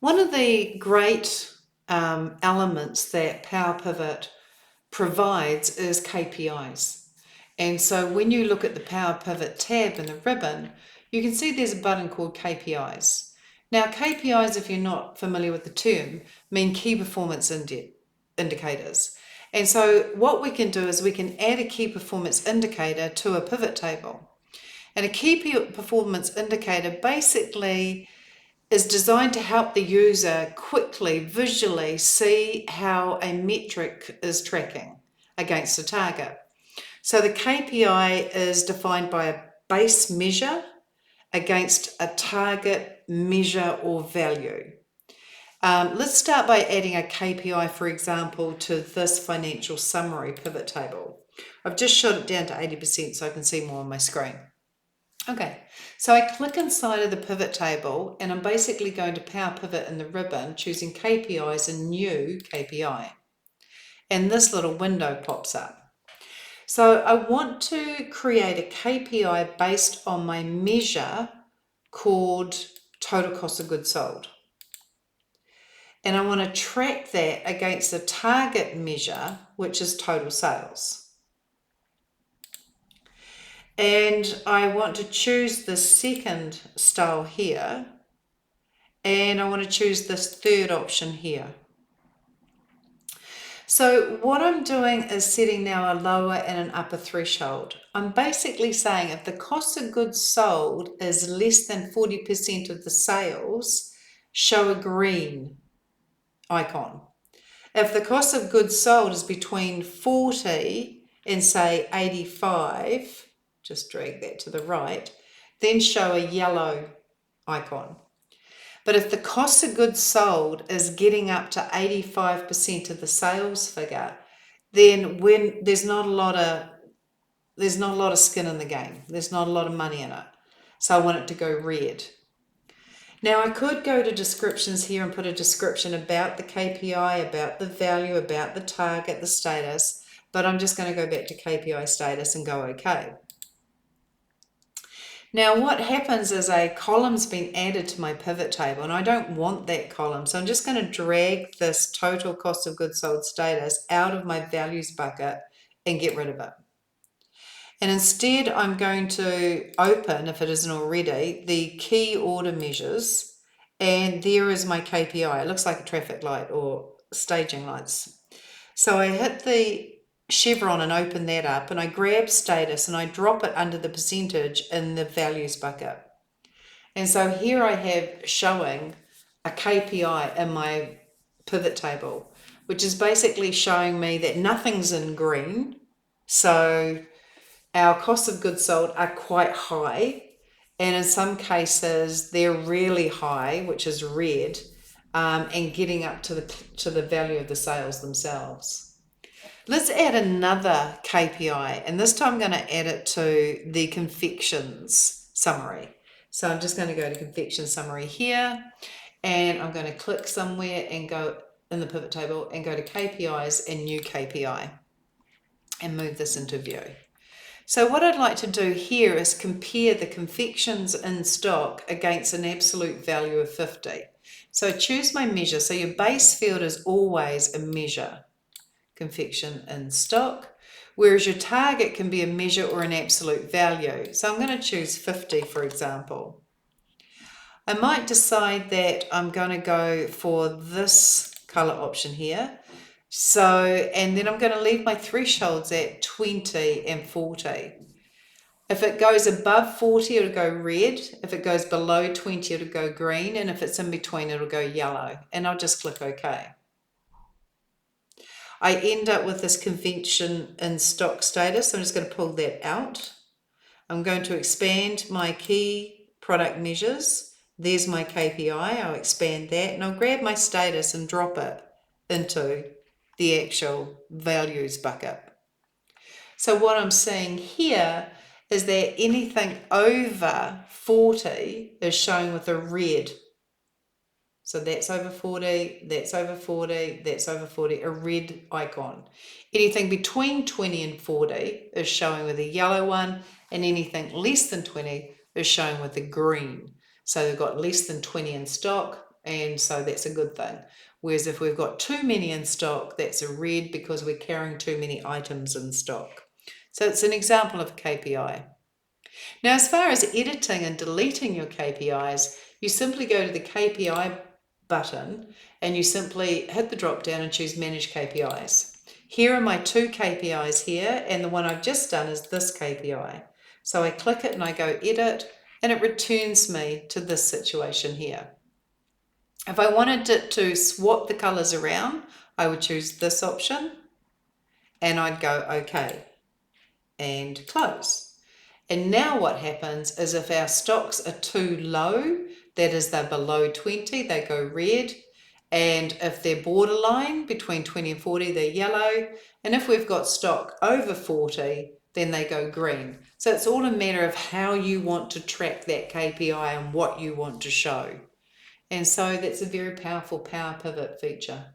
One of the great elements that Power Pivot provides is KPIs. And so when you look at the Power Pivot tab in the ribbon, you can see there's a button called KPIs. Now, KPIs, if you're not familiar with the term, mean key performance indicators. And so what we can do is we can add a key performance indicator to a pivot table. And a key performance indicator basically is designed to help the user quickly, visually see how a metric is tracking against a target. So the KPI is defined by a base measure against a target measure or value. Let's start by adding a KPI, for example, to this financial summary pivot table. I've just shot it down to 80% so I can see more on my screen. Okay, so I click inside of the pivot table and I'm basically going to Power Pivot in the ribbon, choosing KPIs and new KPI. And this little window pops up. So I want to create a KPI based on my measure called total cost of goods sold. And I want to track that against the target measure, which is total sales. And I want to choose the second style here, and I want to choose this third option here. So what I'm doing is setting now a lower and an upper threshold. I'm basically saying if the cost of goods sold is less than 40% of the sales, show a green icon. If the cost of goods sold is between 40 and say 85, just drag that to the right, then show a yellow icon. But if the cost of goods sold is getting up to 85% of the sales figure, then when there's not a lot of skin in the game. There's not a lot of money in it. So I want it to go red. Now I could go to descriptions here and put a description about the KPI, about the value, about the target, the status, but I'm just going to go back to KPI status and go OK. Now what happens is a column's been added to my pivot table and I don't want that column. So I'm just going to drag this total cost of goods sold status out of my values bucket and get rid of it. And instead I'm going to open, if it isn't already, the key order measures, and there is my KPI. It looks like a traffic light or staging lights. So I hit the chevron and open that up, and I grab status and I drop it under the percentage in the values bucket. And so here I have showing a KPI in my pivot table, which is basically showing me that nothing's in green. So our cost of goods sold are quite high, and in some cases they're really high, which is red, and getting up to the value of the sales themselves. Let's add another KPI, and this time I'm going to add it to the confections summary. So I'm just going to go to confection summary here, and I'm going to click somewhere and go in the pivot table and go to KPIs and new KPI and move this into view. So what I'd like to do here is compare the confections in stock against an absolute value of 50. So choose my measure. So your base field is always a measure, confection in stock, whereas your target can be a measure or an absolute value. So I'm going to choose 50, for example. I might decide that I'm going to go for this color option here. So, and then I'm going to leave my thresholds at 20 and 40. If it goes above 40, it'll go red. If it goes below 20, it'll go green. And if it's in between, it'll go yellow. And I'll just click OK. I end up with this convention in stock status. I'm just going to pull that out. I'm going to expand my key product measures. There's my KPI. I'll expand that and I'll grab my status and drop it into the actual values bucket. So what I'm seeing here is that anything over 40 is showing with a red. So that's over 40, that's over 40, that's over 40, a red icon. Anything between 20 and 40 is showing with a yellow one, and anything less than 20 is showing with a green. So they've got less than 20 in stock And so that's a good thing. Whereas if we've got too many in stock, that's a red because we're carrying too many items in stock. So it's an example of KPI. Now, as far as editing and deleting your KPIs, you simply go to the KPI button and you simply hit the drop down and choose Manage KPIs. Here are my two KPIs here, and the one I've just done is this KPI. So I click it and I go Edit, and it returns me to this situation here. If I wanted it to swap the colors around, I would choose this option and I'd go OK and close. And now what happens is if our stocks are too low, that is they're below 20, they go red. And if they're borderline between 20 and 40, they're yellow. And if we've got stock over 40, then they go green. So it's all a matter of how you want to track that KPI and what you want to show. And so that's a very powerful Power Pivot feature.